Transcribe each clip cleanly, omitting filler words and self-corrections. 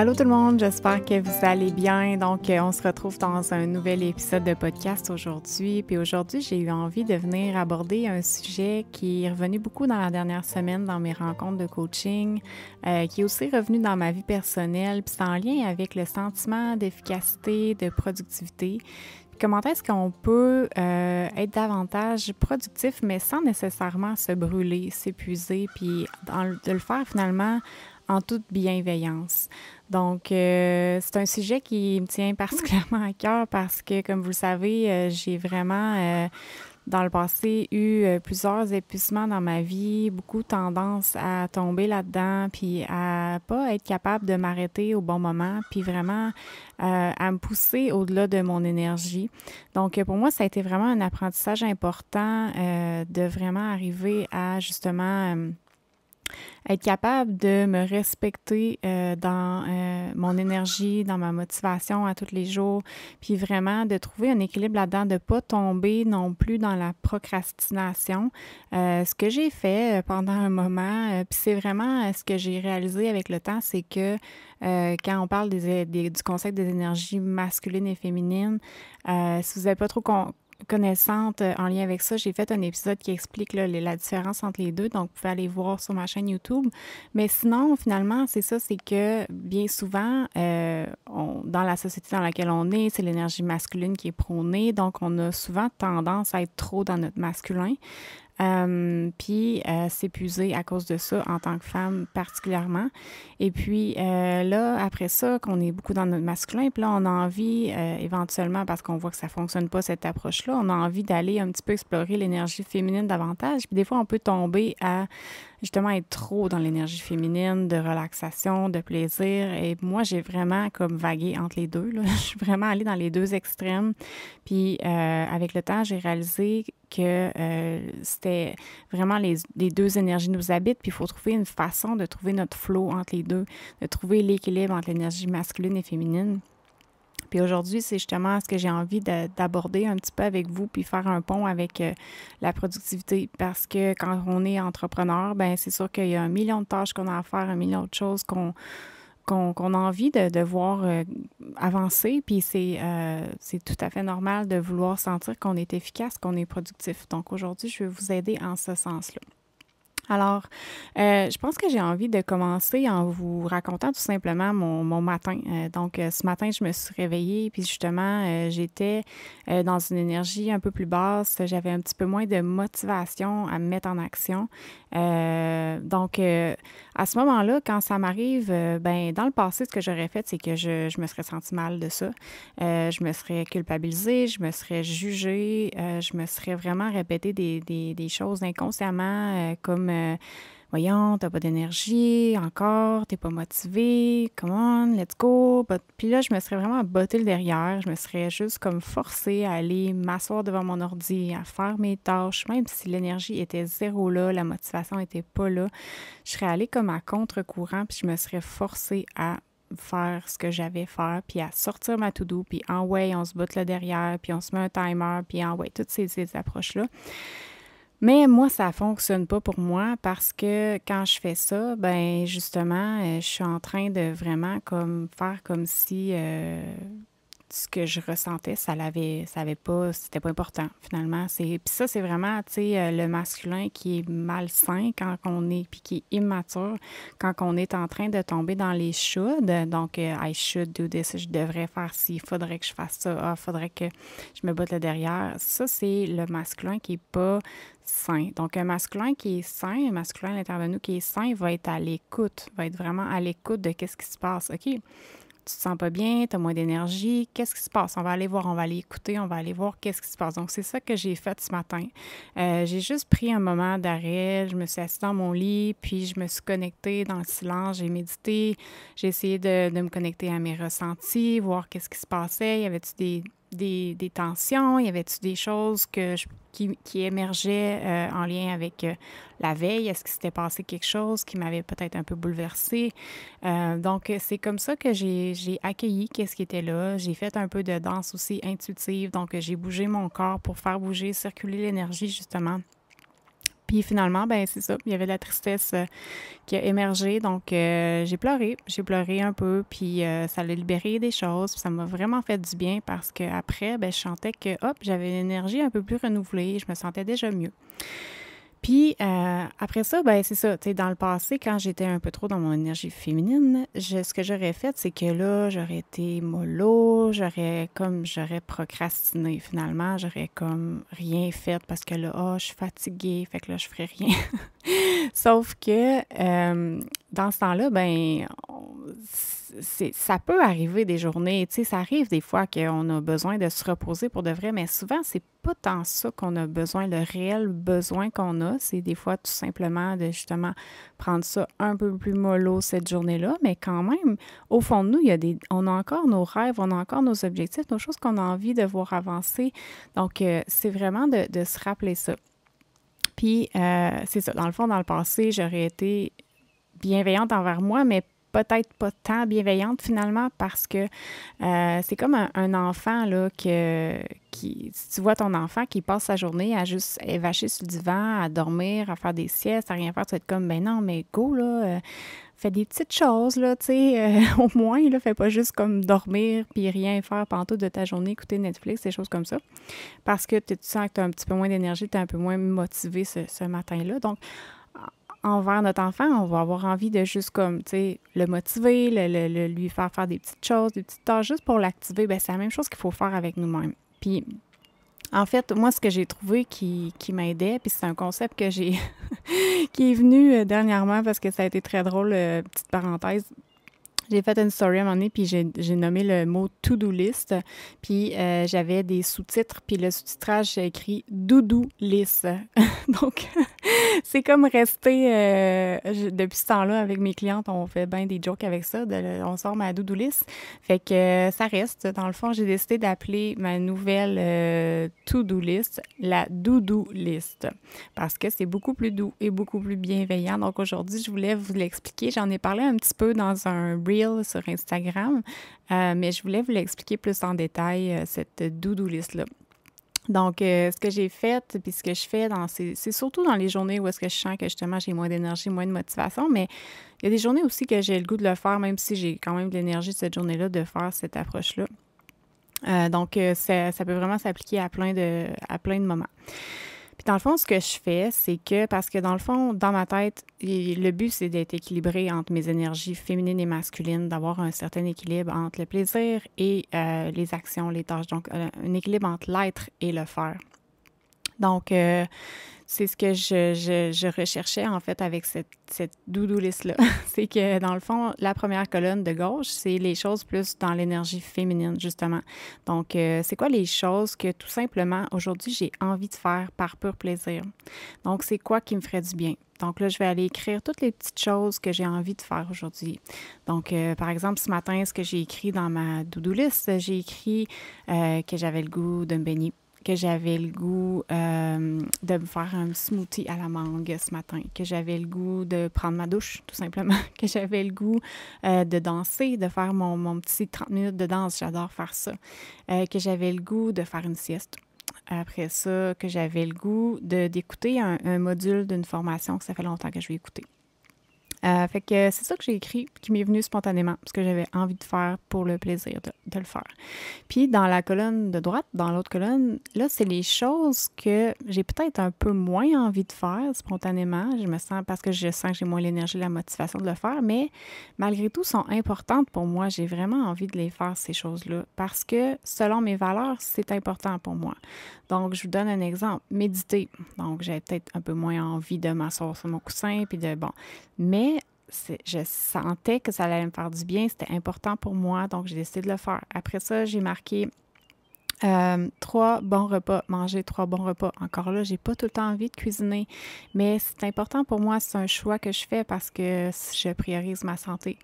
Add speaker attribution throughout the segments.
Speaker 1: Allô tout le monde, j'espère que vous allez bien. Donc, on se retrouve dans un nouvel épisode de podcast aujourd'hui. Puis aujourd'hui, j'ai eu envie de venir aborder un sujet qui est revenu beaucoup dans la dernière semaine dans mes rencontres de coaching, qui est aussi revenu dans ma vie personnelle. Puis c'est en lien avec le sentiment d'efficacité, de productivité. Puis comment est-ce qu'on peut être davantage productif, mais sans nécessairement se brûler, s'épuiser, puis de le faire finalement en toute bienveillance. Donc, c'est un sujet qui me tient particulièrement à cœur parce que, comme vous le savez, j'ai vraiment, dans le passé, eu plusieurs épuisements dans ma vie, beaucoup tendance à tomber là-dedans, puis à pas être capable de m'arrêter au bon moment, puis vraiment à me pousser au-delà de mon énergie. Donc, pour moi, ça a été vraiment un apprentissage important de vraiment arriver à justement être capable de me respecter dans mon énergie, dans ma motivation à tous les jours, puis vraiment de trouver un équilibre là-dedans, de ne pas tomber non plus dans la procrastination. Ce que j'ai fait pendant un moment, puis c'est vraiment ce que j'ai réalisé avec le temps, c'est que quand on parle du concept des énergies masculines et féminines, si vous n'avez pas trop connaissante en lien avec ça, j'ai fait un épisode qui explique là, la différence entre les deux, donc vous pouvez aller voir sur ma chaîne YouTube. Mais sinon, finalement, c'est ça, c'est que bien souvent, dans la société dans laquelle on est, c'est l'énergie masculine qui est prônée, donc on a souvent tendance à être trop dans notre masculin. Puis s'épuiser à cause de ça en tant que femme particulièrement. Et puis là, après ça, qu'on est beaucoup dans notre masculin, puis là, on a envie éventuellement, parce qu'on voit que ça fonctionne pas cette approche-là, on a envie d'aller un petit peu explorer l'énergie féminine davantage. Puis des fois, on peut tomber à justement être trop dans l'énergie féminine, de relaxation, de plaisir. Et moi, j'ai vraiment comme vagué entre les deux, là. Je suis vraiment allée dans les deux extrêmes. Puis avec le temps, j'ai réalisé que c'était vraiment les deux énergies nous habitent, puis il faut trouver une façon de trouver notre flow entre les deux, de trouver l'équilibre entre l'énergie masculine et féminine. Puis aujourd'hui, c'est justement ce que j'ai envie d'aborder un petit peu avec vous, puis faire un pont avec la productivité. Parce que quand on est entrepreneur, ben c'est sûr qu'il y a un million de tâches qu'on a à faire, un million de choses qu'on a envie de voir avancer, puis c'est tout à fait normal de vouloir sentir qu'on est efficace, qu'on est productif. Donc aujourd'hui, je vais vous aider en ce sens-là. Alors, je pense que j'ai envie de commencer en vous racontant tout simplement mon matin. Donc, ce matin, je me suis réveillée, puis justement, j'étais dans une énergie un peu plus basse. J'avais un petit peu moins de motivation à me mettre en action. Donc, à ce moment-là, quand ça m'arrive, ben dans le passé, ce que j'aurais fait, c'est que je me serais sentie mal de ça. Je me serais culpabilisée, je me serais jugée, je me serais vraiment répété des choses inconsciemment, comme voyons, t'as pas d'énergie encore, t'es pas motivé, come on, let's go. Puis là, je me serais vraiment botté le derrière, je me serais juste comme forcée à aller m'asseoir devant mon ordi, à faire mes tâches, même si l'énergie était zéro là, la motivation était pas là. Je serais allée comme à contre-courant, puis je me serais forcée à faire ce que j'avais à faire, puis à sortir ma to-do, puis en ouais, on se botte le derrière, puis on se met un timer, puis en ouais, toutes ces approches-là. Mais moi, ça fonctionne pas pour moi parce que quand je fais ça, ben justement, je suis en train de vraiment comme faire comme si ce que je ressentais, ça avait pas, c'était pas important finalement. Puis ça, c'est vraiment, tu sais, le masculin qui est malsain quand on est, puis qui est immature quand on est en train de tomber dans les should. Donc, I should do this, je devrais faire ci, il faudrait que je fasse ça, ah, faudrait que je me batte le derrière. Ça, c'est le masculin qui est pas sain. Donc, un masculin qui est sain, un masculin à l'intérieur de nous qui est sain, va être à l'écoute, va être vraiment à l'écoute de qu'est-ce qui se passe. OK, tu te sens pas bien, tu as moins d'énergie, qu'est-ce qui se passe? On va aller voir, on va aller écouter, on va aller voir qu'est-ce qui se passe. Donc, c'est ça que j'ai fait ce matin. J'ai juste pris un moment d'arrêt, je me suis assise dans mon lit, puis je me suis connectée dans le silence, j'ai médité, j'ai essayé de me connecter à mes ressentis, voir qu'est-ce qui se passait, y avait-tu des tensions, y avait-tu des choses qui émergeaient en lien avec la veille? Est-ce qu'il s'était passé quelque chose qui m'avait peut-être un peu bouleversée? Donc, c'est comme ça que j'ai accueilli qu'est-ce qui était là. J'ai fait un peu de danse aussi intuitive, donc j'ai bougé mon corps pour faire bouger, circuler l'énergie justement. Puis finalement, ben c'est ça, il y avait de la tristesse qui a émergé. Donc, j'ai pleuré. J'ai pleuré un peu, puis ça a libéré des choses. Puis ça m'a vraiment fait du bien parce qu'après, ben, je sentais que, hop, j'avais une énergie un peu plus renouvelée. Je me sentais déjà mieux. Puis après ça, ben c'est ça, tu sais, dans le passé, quand j'étais un peu trop dans mon énergie féminine, ce que j'aurais fait, c'est que là, j'aurais été mollo, j'aurais procrastiné finalement, j'aurais comme rien fait parce que là, je suis fatiguée, fait que là, je ferais rien. Sauf que dans ce temps-là, ben, ça peut arriver des journées, tu sais, ça arrive des fois qu'on a besoin de se reposer pour de vrai, mais souvent, c'est pas tant ça qu'on a besoin, le réel besoin qu'on a, c'est des fois tout simplement de justement prendre ça un peu plus mollo cette journée-là, mais quand même, au fond de nous, on a encore nos rêves, on a encore nos objectifs, nos choses qu'on a envie de voir avancer. Donc, c'est vraiment de se rappeler ça. Puis, c'est ça, dans le fond, dans le passé, j'aurais été bienveillante envers moi, mais peut-être pas tant bienveillante finalement parce que c'est comme un enfant là si tu vois ton enfant qui passe sa journée à juste évacher sur le divan, à dormir, à faire des siestes, à rien faire, tu vas être comme ben non mais go là, fais des petites choses là, tu sais, au moins là, fais pas juste comme dormir puis rien faire pendant toute de ta journée, écouter Netflix, des choses comme ça, parce que tu sens que tu as un petit peu moins d'énergie, tu es un peu moins motivé ce matin-là, donc envers notre enfant, on va avoir envie de juste comme, tu sais, le motiver, lui faire des petites choses, des petites tâches juste pour l'activer. Bien, c'est la même chose qu'il faut faire avec nous-mêmes. Puis, en fait, moi, ce que j'ai trouvé qui m'aidait, puis c'est un concept que j'ai qui est venu dernièrement parce que ça a été très drôle, petite parenthèse. J'ai fait une story à un moment donné, puis j'ai nommé le mot to-do list, puis j'avais des sous-titres, puis le sous-titrage, j'ai écrit doudou list. Donc, c'est comme resté, depuis ce temps-là, avec mes clientes, on fait bien des jokes avec ça, on sort ma doudou list. Fait que ça reste. Dans le fond, j'ai décidé d'appeler ma nouvelle to-do list la doudou list, parce que c'est beaucoup plus doux et beaucoup plus bienveillant. Donc, aujourd'hui, je voulais vous l'expliquer. J'en ai parlé un petit peu dans un reel sur Instagram, mais je voulais vous l'expliquer plus en détail, cette do-do list-là. Donc, ce que j'ai fait, puis ce que je fais, c'est surtout dans les journées où est-ce que je sens que justement j'ai moins d'énergie, moins de motivation, mais il y a des journées aussi que j'ai le goût de le faire, même si j'ai quand même de l'énergie cette journée-là, de faire cette approche-là. Donc, ça peut vraiment s'appliquer à plein de moments. Puis dans le fond, ce que je fais, c'est que, parce que dans le fond, dans ma tête, le but, c'est d'être équilibré entre mes énergies féminines et masculines, d'avoir un certain équilibre entre le plaisir et les actions, les tâches. Donc, un équilibre entre l'être et le faire. Donc, c'est ce que je recherchais, en fait, avec cette do-do list-là. C'est que, dans le fond, la première colonne de gauche, c'est les choses plus dans l'énergie féminine, justement. Donc, c'est quoi les choses que, tout simplement, aujourd'hui, j'ai envie de faire par pur plaisir? Donc, c'est quoi qui me ferait du bien? Donc là, je vais aller écrire toutes les petites choses que j'ai envie de faire aujourd'hui. Donc, par exemple, ce matin, ce que j'ai écrit dans ma do-do list, j'ai écrit que j'avais le goût de me baigner, que j'avais le goût de me faire un smoothie à la mangue ce matin, que j'avais le goût de prendre ma douche, tout simplement, que j'avais le goût de danser, de faire mon petit 30 minutes de danse, j'adore faire ça, que j'avais le goût de faire une sieste. Après ça, que j'avais le goût d'écouter un module d'une formation que ça fait longtemps que je vais écouter. Fait que c'est ça que j'ai écrit, qui m'est venu spontanément, parce que j'avais envie de faire pour le plaisir de le faire. Puis dans la colonne de droite, dans l'autre colonne, là, c'est les choses que j'ai peut-être un peu moins envie de faire spontanément. Je me sens, parce que je sens que j'ai moins l'énergie, la motivation de le faire, mais malgré tout, sont importantes pour moi. J'ai vraiment envie de les faire, ces choses-là, parce que selon mes valeurs, c'est important pour moi. Donc, je vous donne un exemple. Méditer. Donc, j'avais peut-être un peu moins envie de m'asseoir sur mon coussin, puis mais je sentais que ça allait me faire du bien, c'était important pour moi, donc j'ai décidé de le faire. Après ça, j'ai marqué 3 bons repas, manger 3 bons repas. Encore là, j'ai pas tout le temps envie de cuisiner, mais c'est important pour moi, c'est un choix que je fais parce que je priorise ma santé.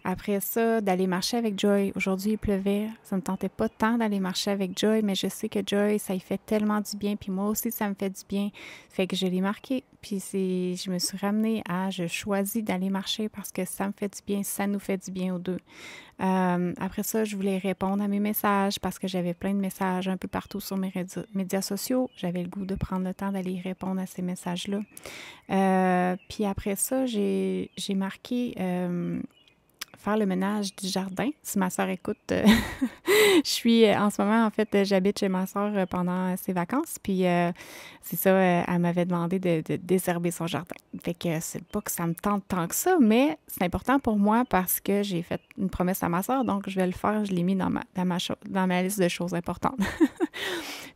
Speaker 1: Après ça, d'aller marcher avec Joy. Aujourd'hui, il pleuvait. Ça me tentait pas tant d'aller marcher avec Joy, mais je sais que Joy, ça lui fait tellement du bien. Puis moi aussi, ça me fait du bien. Fait que je l'ai marqué. Puis je me suis ramenée à, je choisis d'aller marcher parce que ça me fait du bien, ça nous fait du bien aux deux. Après ça, je voulais répondre à mes messages parce que j'avais plein de messages un peu partout sur mes médias sociaux. J'avais le goût de prendre le temps d'aller y répondre à ces messages-là. Puis après ça, j'ai marqué faire le ménage du jardin. Si ma soeur écoute, je suis en ce moment, en fait, j'habite chez ma soeur pendant ses vacances. Puis c'est ça, elle m'avait demandé de désherber son jardin. Fait que c'est pas que ça me tente tant que ça, mais c'est important pour moi parce que j'ai fait une promesse à ma soeur, donc je vais le faire. Je l'ai mis dans ma liste de choses importantes.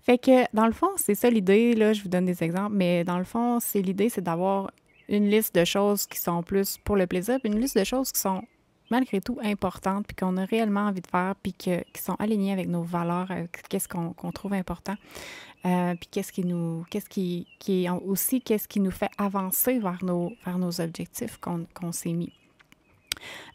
Speaker 1: Fait que dans le fond, c'est ça l'idée, là, je vous donne des exemples, mais dans le fond, l'idée, c'est d'avoir une liste de choses qui sont plus pour le plaisir, puis une liste de choses qui sont malgré tout importantes, puis qu'on a réellement envie de faire, puis qui sont alignées avec nos valeurs, avec qu'est-ce qu'on trouve important, puis qu'est-ce qui est aussi qu'est-ce qui nous fait avancer vers nos objectifs qu'on s'est mis.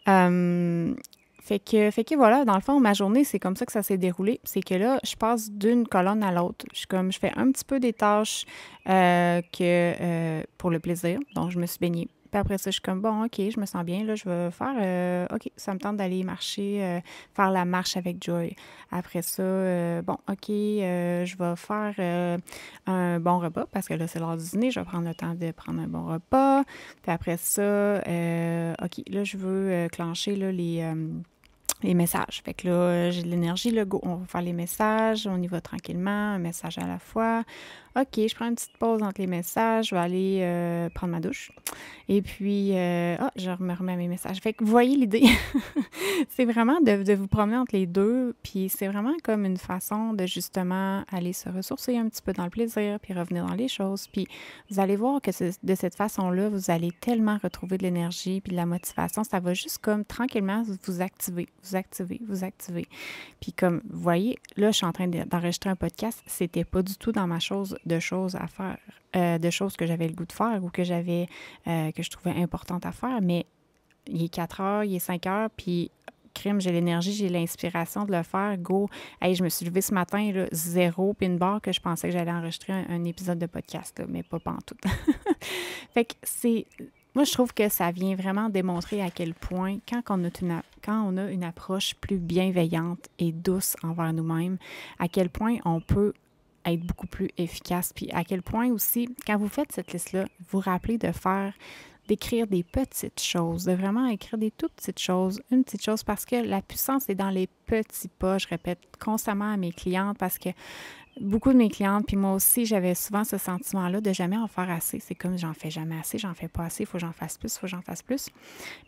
Speaker 1: Fait que voilà, dans le fond, ma journée, c'est comme ça que ça s'est déroulé. C'est que là, je passe d'une colonne à l'autre. Je fais un petit peu des tâches pour le plaisir. Donc, je me suis baignée. Puis après ça, je suis comme, bon, OK, je me sens bien. Là, je vais faire, OK, ça me tente d'aller marcher, faire la marche avec Joy. Après ça, bon, OK, je vais faire un bon repas parce que là, c'est l'heure du dîner. Je vais prendre le temps de prendre un bon repas. Puis après ça, OK, là, je veux clencher là, les messages. Fait que là, j'ai de l'énergie, là, go, on va faire les messages, on y va tranquillement, un message à la fois. OK, je prends une petite pause entre les messages, je vais aller prendre ma douche. Et puis, je me remets à mes messages. Fait que vous voyez l'idée, c'est vraiment de vous promener entre les deux, puis c'est vraiment comme une façon de justement aller se ressourcer un petit peu dans le plaisir, puis revenir dans les choses. Puis vous allez voir que de cette façon-là, vous allez tellement retrouver de l'énergie puis de la motivation. Ça va juste comme tranquillement vous activer, vous activer, vous activer. Puis comme vous voyez, là, je suis en train d'enregistrer un podcast. C'était pas du tout dans ma choses à faire, de choses que j'avais le goût de faire ou que je trouvais importantes à faire. Mais il est 4 heures, il est 5 heures, puis crime, j'ai l'énergie, j'ai l'inspiration de le faire. Go! Hey, je me suis levée ce matin, là, zéro pin bar que je pensais que j'allais enregistrer un épisode de podcast, là, mais pas pantoute. Fait que moi, je trouve que ça vient vraiment démontrer à quel point, quand on a une approche plus bienveillante et douce envers nous-mêmes, à quel point on peut être beaucoup plus efficace. Puis à quel point aussi, quand vous faites cette liste-là, vous rappelez d'écrire des petites choses, de vraiment écrire des toutes petites choses, une petite chose, parce que la puissance est dans les petits pas. Je répète constamment à mes clientes parce que beaucoup de mes clientes, puis moi aussi, j'avais souvent ce sentiment-là de jamais en faire assez. C'est comme j'en fais jamais assez, j'en fais pas assez, il faut que j'en fasse plus, il faut que j'en fasse plus.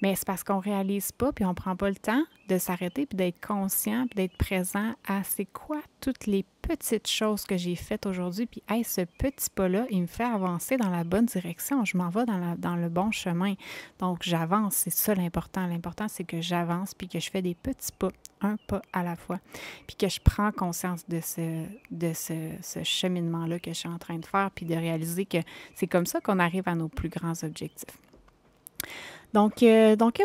Speaker 1: Mais c'est parce qu'on réalise pas, puis on prend pas le temps de s'arrêter, puis d'être conscient, puis d'être présent à c'est quoi toutes les petites choses que j'ai faites aujourd'hui, puis hey, ce petit pas-là, il me fait avancer dans la bonne direction. Je m'en vais dans le bon chemin. Donc, j'avance, c'est ça l'important. L'important, c'est que j'avance, puis que je fais des petits pas, un pas à la fois, puis que je prends conscience de ce cheminement-là que je suis en train de faire, puis de réaliser que c'est comme ça qu'on arrive à nos plus grands objectifs. Donc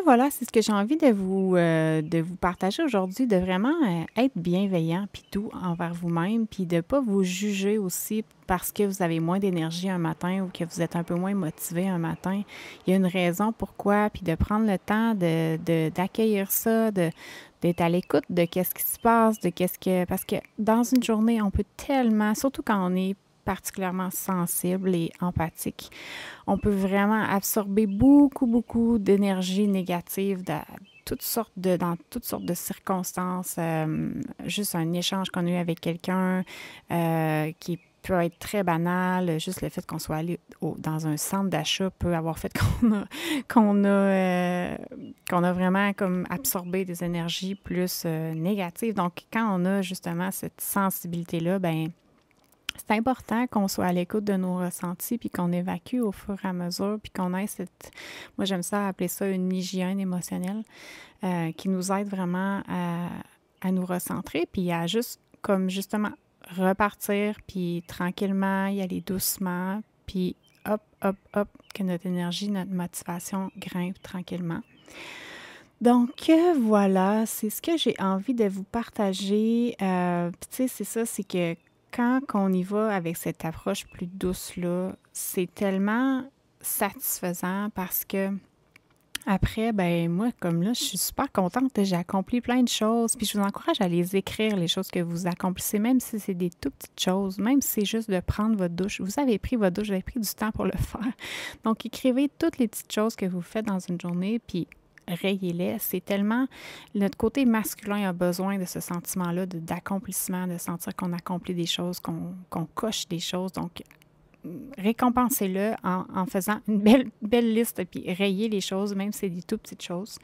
Speaker 1: voilà, c'est ce que j'ai envie de vous partager aujourd'hui, de vraiment être bienveillant puis doux envers vous-même, puis de ne pas vous juger aussi parce que vous avez moins d'énergie un matin ou que vous êtes un peu moins motivé un matin. Il y a une raison pourquoi, puis de prendre le temps d'accueillir ça, d'être à l'écoute de qu'est-ce qui se passe, parce que dans une journée, on peut tellement, surtout quand on est particulièrement sensible et empathique, on peut vraiment absorber beaucoup, beaucoup d'énergie négative dans toutes sortes de circonstances. Juste un échange qu'on a eu avec quelqu'un qui peut être très banal. Juste le fait qu'on soit allé dans un centre d'achat peut avoir fait qu'on a vraiment comme absorbé des énergies plus négatives. Donc, quand on a justement cette sensibilité-là, ben c'est important qu'on soit à l'écoute de nos ressentis puis qu'on évacue au fur et à mesure puis qu'on ait moi j'aime ça appeler ça une hygiène émotionnelle qui nous aide vraiment à nous recentrer puis à juste comme justement repartir puis tranquillement y aller doucement puis hop, hop, hop, que notre énergie, notre motivation grimpe tranquillement. Donc voilà, c'est ce que j'ai envie de vous partager. Puis tu sais, c'est ça, c'est que quand on y va avec cette approche plus douce-là, c'est tellement satisfaisant parce que après, ben moi, comme là, je suis super contente. J'ai accompli plein de choses. Puis je vous encourage à les écrire, les choses que vous accomplissez, même si c'est des tout petites choses, même si c'est juste de prendre votre douche. Vous avez pris votre douche, vous avez pris du temps pour le faire. Donc, écrivez toutes les petites choses que vous faites dans une journée, puis rayez-les. C'est tellement... Notre côté masculin a besoin de ce sentiment-là d'accomplissement, de sentir qu'on accomplit des choses, qu'on coche des choses. Donc, récompensez-le en faisant une belle liste, puis rayez les choses, même si c'est des tout petites choses.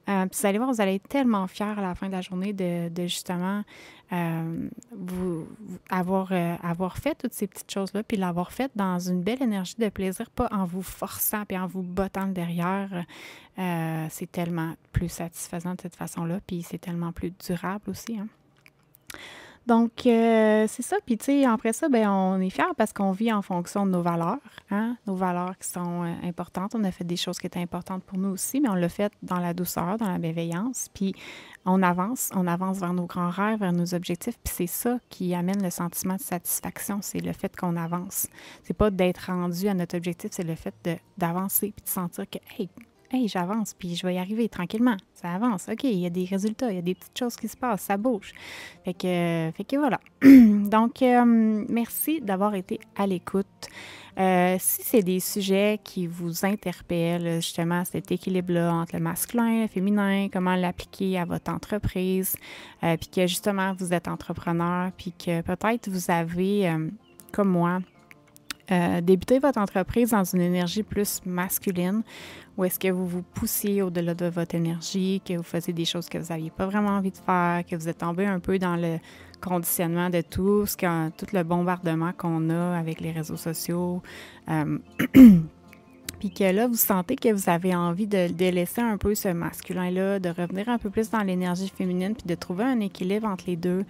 Speaker 1: Puis vous allez voir, vous allez être tellement fiers à la fin de la journée de justement avoir fait toutes ces petites choses-là, puis l'avoir fait dans une belle énergie de plaisir, pas en vous forçant puis en vous bottant derrière. C'est tellement plus satisfaisant de cette façon-là, puis c'est tellement plus durable aussi, hein. Donc, c'est ça. Puis, tu sais, après ça, ben on est fiers parce qu'on vit en fonction de nos valeurs, hein, nos valeurs qui sont importantes. On a fait des choses qui étaient importantes pour nous aussi, mais on l'a fait dans la douceur, dans la bienveillance. Puis, on avance vers nos grands rêves, vers nos objectifs. Puis, c'est ça qui amène le sentiment de satisfaction, c'est le fait qu'on avance. C'est pas d'être rendu à notre objectif, c'est le fait d'avancer puis de sentir que, hey, j'avance, puis je vais y arriver tranquillement. Ça avance. OK, il y a des résultats, il y a des petites choses qui se passent, ça bouge. Fait que voilà. Donc, merci d'avoir été à l'écoute. Si c'est des sujets qui vous interpellent, justement, cet équilibre-là entre le masculin et le féminin, comment l'appliquer à votre entreprise, puis que justement, vous êtes entrepreneur, puis que peut-être vous avez, comme moi, débuté votre entreprise dans une énergie plus masculine, ou est-ce que vous vous poussiez au-delà de votre énergie, que vous faisiez des choses que vous n'aviez pas vraiment envie de faire, que vous êtes tombé un peu dans le conditionnement de tout le bombardement qu'on a avec les réseaux sociaux, puis que là, vous sentez que vous avez envie de laisser un peu ce masculin-là, de revenir un peu plus dans l'énergie féminine, puis de trouver un équilibre entre les deux,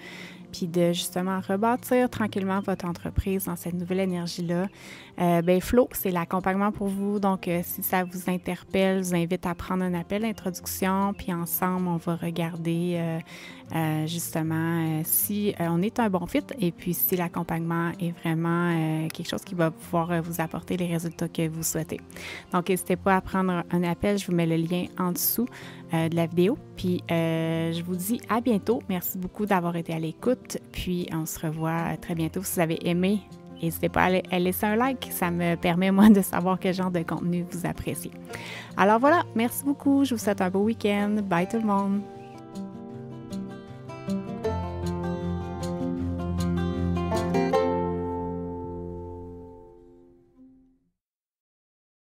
Speaker 1: puis de justement rebâtir tranquillement votre entreprise dans cette nouvelle énergie-là. Ben Flo, c'est l'accompagnement pour vous. Donc, si ça vous interpelle, je vous invite à prendre un appel d'introduction, puis ensemble, on va regarder justement si on est un bon fit et puis si l'accompagnement est vraiment quelque chose qui va pouvoir vous apporter les résultats que vous souhaitez. Donc, n'hésitez pas à prendre un appel. Je vous mets le lien en dessous de la vidéo. Puis, je vous dis à bientôt. Merci beaucoup d'avoir été à l'écoute. Puis, on se revoit très bientôt. Si vous avez aimé, n'hésitez pas à laisser un like. Ça me permet, moi, de savoir quel genre de contenu vous appréciez. Alors voilà, merci beaucoup. Je vous souhaite un beau week-end. Bye tout le monde.